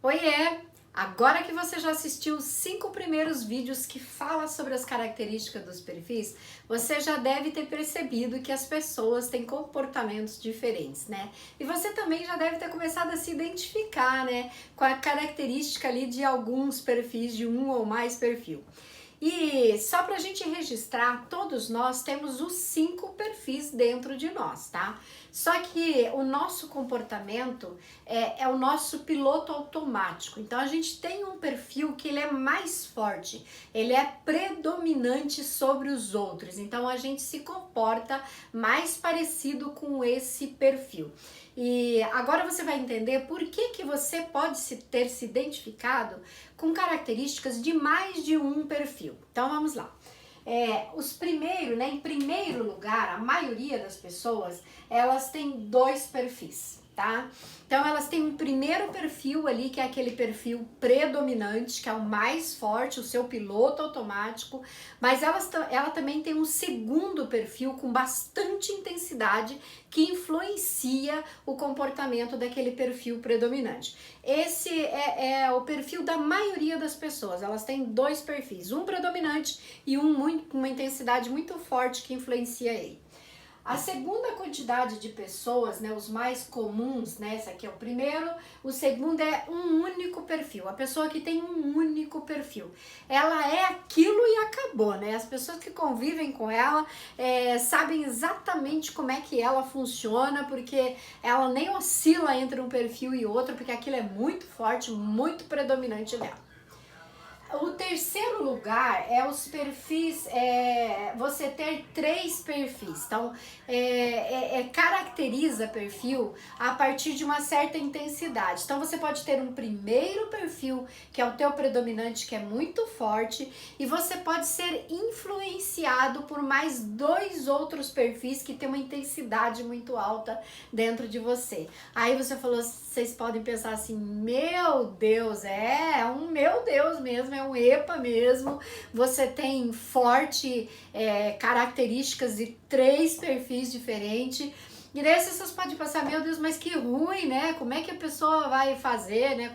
Oiê! Agora que você já assistiu os 5 primeiros vídeos que falam sobre as características dos perfis, você já deve ter percebido que as pessoas têm comportamentos diferentes, né? E você também já deve ter começado a se identificar, né, com a característica ali de alguns perfis, de um ou mais perfil. E só para a gente registrar, todos nós temos os 5 perfis dentro de nós, tá? Só que o nosso comportamento é o nosso piloto automático. Então a gente tem um perfil que ele é mais forte, ele é predominante sobre os outros. Então a gente se comporta mais parecido com esse perfil. E agora você vai entender por que você pode ter se identificado com características de mais de um perfil. Então vamos lá. Em primeiro lugar, a maioria das pessoas, elas têm dois perfis, tá? Então elas têm um primeiro perfil ali, que é aquele perfil predominante, que é o mais forte, o seu piloto automático, mas ela também tem um segundo perfil com bastante intensidade, que influencia o comportamento daquele perfil predominante. Esse é o perfil da maioria das pessoas, elas têm dois perfis, um predominante e um com uma intensidade muito forte que influencia ele. A segunda quantidade de pessoas, né, os mais comuns, né, esse aqui é o primeiro, o segundo é um único perfil, a pessoa que tem um único perfil. Ela é aquilo e acabou, né, as pessoas que convivem com ela sabem exatamente como é que ela funciona, porque ela nem oscila entre um perfil e outro, porque aquilo é muito forte, muito predominante nela. O terceiro lugar é os perfis, você ter três perfis. Então, caracteriza perfil a partir de uma certa intensidade. Então, você pode ter um primeiro perfil, que é o teu predominante, que é muito forte, e você pode ser influenciado por mais dois outros perfis que tem uma intensidade muito alta dentro de você. Aí você falou, vocês podem pensar assim, meu Deus, é um meu Deus mesmo, é um EPA mesmo, você tem forte características de três perfis diferentes. E daí as pessoas podem pensar, meu Deus, mas que ruim, né? Como é que a pessoa vai fazer, né?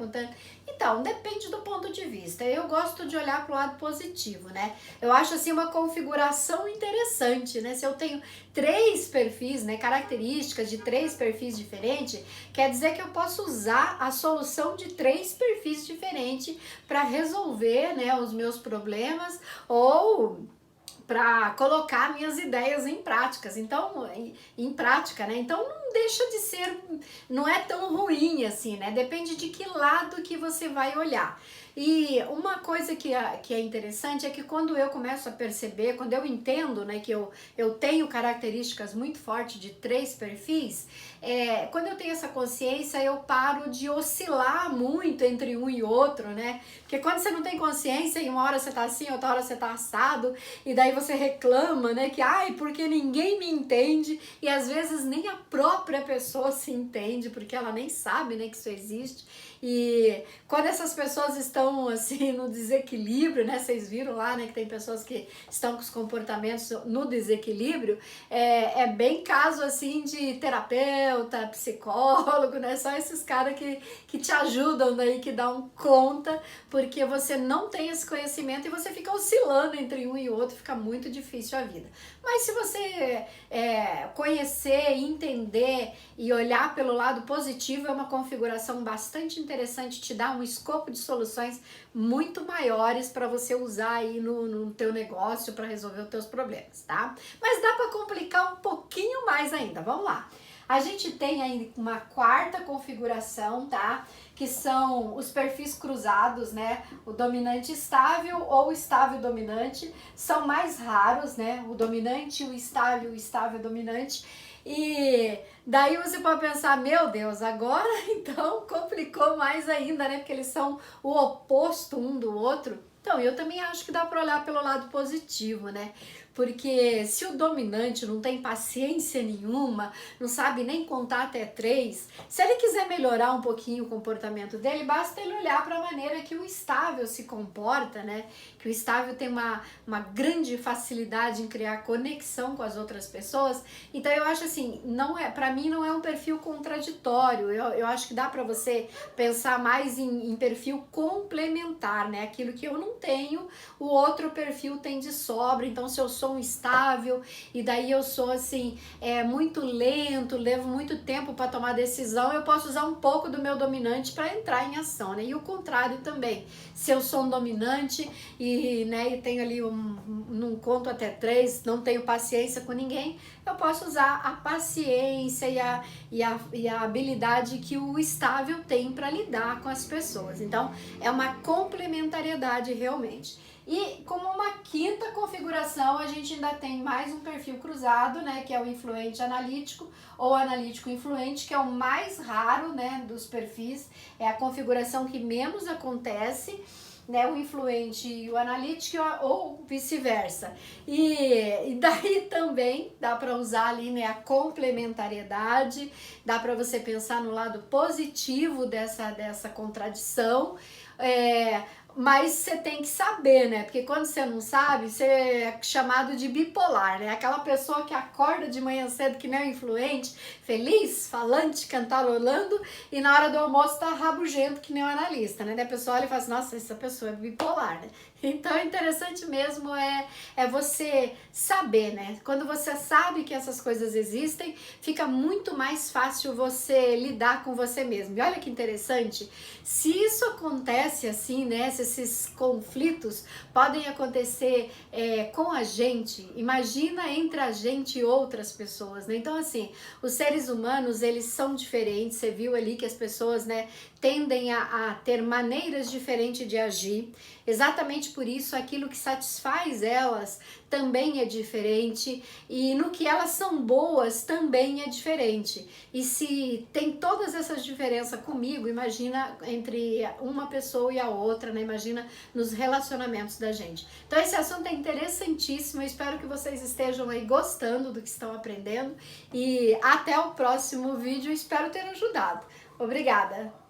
Então, depende do ponto de vista. Eu gosto de olhar para o lado positivo, né? Eu acho assim uma configuração interessante, né? Se eu tenho três perfis, né? Características de três perfis diferentes, quer dizer que eu posso usar a solução de três perfis diferentes para resolver, né, os meus problemas ou para colocar minhas ideias em práticas. Então, em prática, né? Então não deixa de ser, não é tão ruim assim, né? Depende de que lado que você vai olhar. E uma coisa que é interessante é que quando eu começo a perceber, quando eu entendo, né, que eu tenho características muito fortes de três perfis, quando eu tenho essa consciência, eu paro de oscilar muito entre um e outro, né? Porque quando você não tem consciência, em uma hora você tá assim, outra hora você tá assado, e daí você reclama, né, que ai, porque ninguém me entende, e às vezes nem a própria pessoa se entende, porque ela nem sabe, né, que isso existe. E quando essas pessoas estão assim no desequilíbrio, né, vocês viram lá, né, que tem pessoas que estão com os comportamentos no desequilíbrio, é bem caso assim de terapeuta, psicólogo, né, só esses caras que te ajudam daí, que dão conta, porque você não tem esse conhecimento e você fica oscilando entre um e outro, fica muito difícil a vida. Mas se você conhecer, entender e olhar pelo lado positivo, é uma configuração bastante interessante, te dá um escopo de soluções muito maiores para você usar aí no teu negócio para resolver os teus problemas, tá? Mas dá para complicar um pouquinho mais ainda, vamos lá. A gente tem aí uma quarta configuração, tá? Que são os perfis cruzados, né? O dominante estável ou estável dominante são mais raros, né? O dominante, o estável dominante. E daí você pode pensar, meu Deus, agora então complicou mais ainda, né? Porque eles são o oposto um do outro. Então, eu também acho que dá para olhar pelo lado positivo, né? porque se o dominante não tem paciência nenhuma, não sabe nem contar até 3, se ele quiser melhorar um pouquinho o comportamento dele, basta ele olhar para a maneira que o estável se comporta, né? Que o estável tem uma grande facilidade em criar conexão com as outras pessoas. Então eu acho assim, para mim não é um perfil contraditório. Eu acho que dá para você pensar mais em perfil complementar, né? Aquilo que eu não tenho, o outro perfil tem de sobra. Então se eu sou um estável e daí eu sou assim, muito lento, levo muito tempo para tomar decisão, eu posso usar um pouco do meu dominante para entrar em ação, né? E o contrário também. Se eu sou um dominante e tenho ali não conto até 3, não tenho paciência com ninguém, eu posso usar a paciência e a habilidade que o estável tem para lidar com as pessoas. Então, é uma complementariedade realmente. E como uma quinta configuração, a gente ainda tem mais um perfil cruzado, né, que é o influente analítico ou analítico influente, que é o mais raro, né, dos perfis, é a configuração que menos acontece, né, o influente e o analítico ou vice-versa. E daí também dá para usar ali, né, a complementariedade, dá para você pensar no lado positivo dessa contradição, mas você tem que saber, né? Porque quando você não sabe, você é chamado de bipolar, né? Aquela pessoa que acorda de manhã cedo que nem um influente, feliz, falante, cantarolando, e na hora do almoço tá rabugento que nem um analista, né? Daí a pessoa olha e fala assim, nossa, essa pessoa é bipolar, né? Então, interessante mesmo é você saber, né? Quando você sabe que essas coisas existem, fica muito mais fácil você lidar com você mesmo. E olha que interessante, se isso acontece assim, né? Se esses conflitos podem acontecer com a gente, imagina entre a gente e outras pessoas, né? Então, assim, os seres humanos, eles são diferentes, você viu ali que as pessoas, né, tendem a ter maneiras diferentes de agir. Exatamente por isso, aquilo que satisfaz elas também é diferente e no que elas são boas também é diferente. E se tem todas essas diferenças comigo, imagina entre uma pessoa e a outra, né? Imagina nos relacionamentos da gente. Então esse assunto é interessantíssimo, eu espero que vocês estejam aí gostando do que estão aprendendo e até o próximo vídeo, espero ter ajudado. Obrigada!